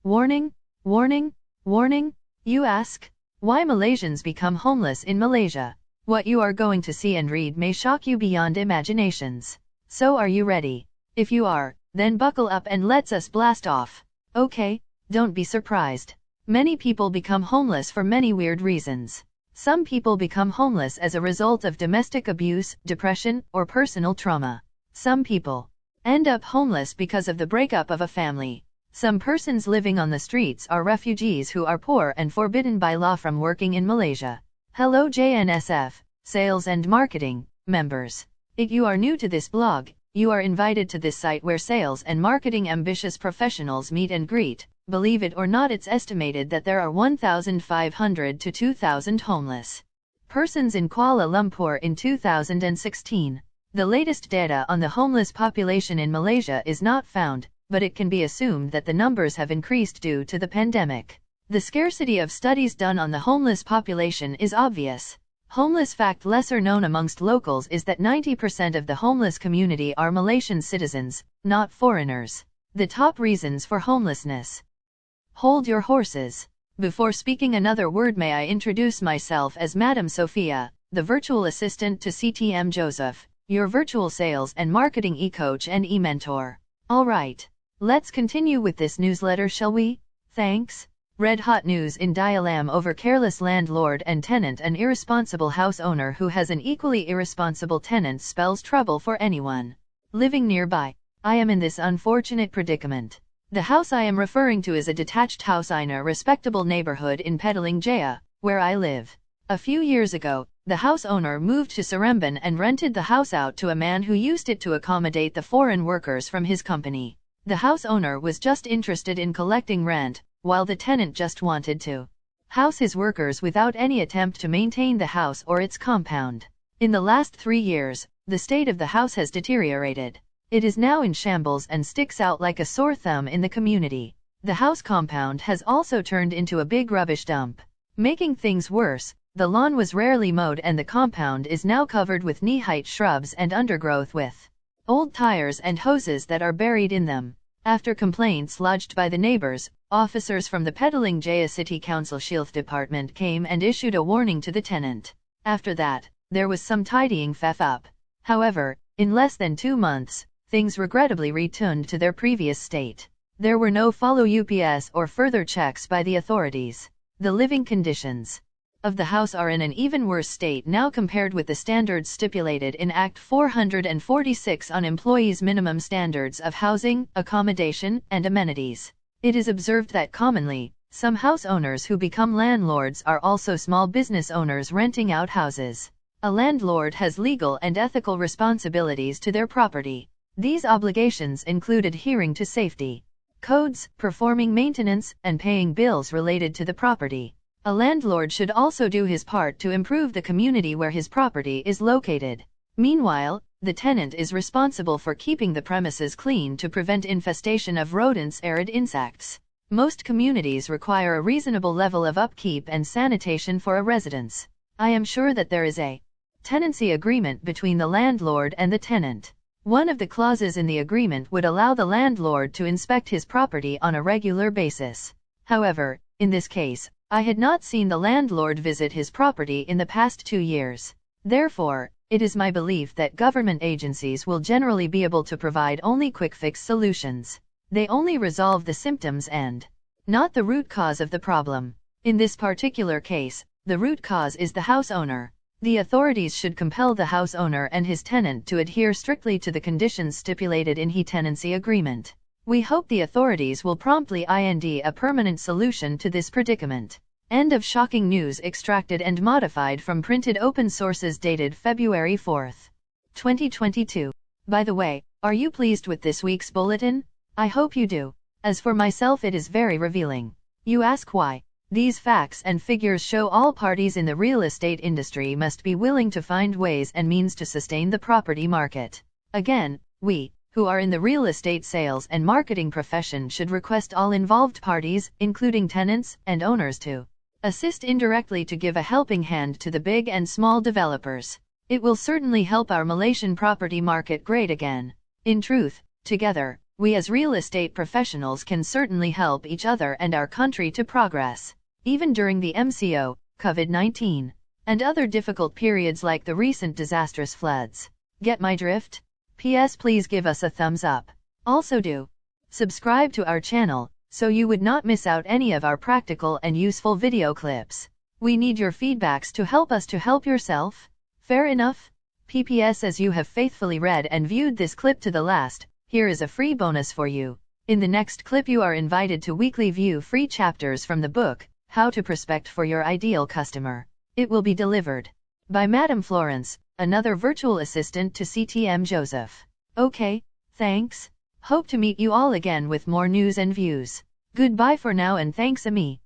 Warning, warning, warning, you ask? Why Malaysians become homeless in Malaysia? What you are going to see and read may shock you beyond imaginations. So are you ready? If you are, then buckle up and let's us blast off. Okay, don't be surprised. Many people become homeless for many weird reasons. Some people become homeless as a result of domestic abuse, depression, or personal trauma. Some people end up homeless because of the breakup of a family. Some persons living on the streets are refugees who are poor and forbidden by law from working in Malaysia. Hello JNSF, Sales and Marketing, members. If you are new to this blog, you are invited to this site where sales and marketing ambitious professionals meet and greet. Believe it or not, it's estimated that there are 1,500 to 2,000 homeless persons in Kuala Lumpur in 2016. The latest data on the homeless population in Malaysia is not found, but it can be assumed that the numbers have increased due to the pandemic. The scarcity of studies done on the homeless population is obvious. Homeless fact lesser known amongst locals is that 90% of the homeless community are Malaysian citizens, not foreigners. The top reasons for homelessness. Hold your horses. Before speaking another word, may I introduce myself as Madam Sophia, the virtual assistant to CTM Joseph, your virtual sales and marketing e-coach and e-mentor. Alright. Let's continue with this newsletter, shall we? Thanks. Red hot news in Dialam over careless landlord and tenant. An irresponsible house owner who has an equally irresponsible tenant spells trouble for anyone living nearby. I am in this unfortunate predicament. The house I am referring to is a detached house in a respectable neighborhood in Petaling Jaya, where I live. A few years ago, the house owner moved to Seremban and rented the house out to a man who used it to accommodate the foreign workers from his company. The house owner was just interested in collecting rent, while the tenant just wanted to house his workers without any attempt to maintain the house or its compound. In the last 3 years, the state of the house has deteriorated. It is now in shambles and sticks out like a sore thumb in the community. The house compound has also turned into a big rubbish dump. Making things worse, the lawn was rarely mowed and the compound is now covered with knee-height shrubs and undergrowth with old tires and hoses that are buried in them. After complaints lodged by the neighbors, officers from the Petaling Jaya City Council Shilth Department came and issued a warning to the tenant. After that, there was some tidying up. However, in less than 2 months, things regrettably returned to their previous state. There were no follow-ups or further checks by the authorities. The living conditions of the house are in an even worse state now compared with the standards stipulated in Act 446 on employees' minimum standards of housing, accommodation, and amenities. It is observed that commonly, some house owners who become landlords are also small business owners renting out houses. A landlord has legal and ethical responsibilities to their property. These obligations include adhering to safety codes, performing maintenance, and paying bills related to the property. A landlord should also do his part to improve the community where his property is located. Meanwhile, the tenant is responsible for keeping the premises clean to prevent infestation of rodents and insects. Most communities require a reasonable level of upkeep and sanitation for a residence. I am sure that there is a tenancy agreement between the landlord and the tenant. One of the clauses in the agreement would allow the landlord to inspect his property on a regular basis. However, in this case, I had not seen the landlord visit his property in the past 2 years. Therefore, it is my belief that government agencies will generally be able to provide only quick-fix solutions. They only resolve the symptoms and not the root cause of the problem. In this particular case, the root cause is the house owner. The authorities should compel the house owner and his tenant to adhere strictly to the conditions stipulated in his tenancy agreement. We hope the authorities will promptly find a permanent solution to this predicament. End of shocking news extracted and modified from printed open sources dated February 4, 2022. By the way, are you pleased with this week's bulletin? I hope you do. As for myself, it is very revealing. You ask why? These facts and figures show all parties in the real estate industry must be willing to find ways and means to sustain the property market. Again, we, who are in the real estate sales and marketing profession, should request all involved parties, including tenants and owners, to assist indirectly to give a helping hand to the big and small developers. It will certainly help our Malaysian property market great again. In truth, together, We as real estate professionals can certainly help each other and our country to progress, even during the MCO, COVID-19, and other difficult periods like the recent disastrous floods. Get my drift? P.S. Please give us a thumbs up. Also do subscribe to our channel, so you would not miss out any of our practical and useful video clips. We need your feedbacks to help us to help yourself. Fair enough? PPS, as you have faithfully read and viewed this clip to the last, here is a free bonus for you. In the next clip you are invited to weekly view free chapters from the book, How to Prospect for Your Ideal Customer. It will be delivered by Madam Florence, another virtual assistant to CTM Joseph. Okay, thanks. Hope to meet you all again with more news and views. Goodbye for now and thanks Ami.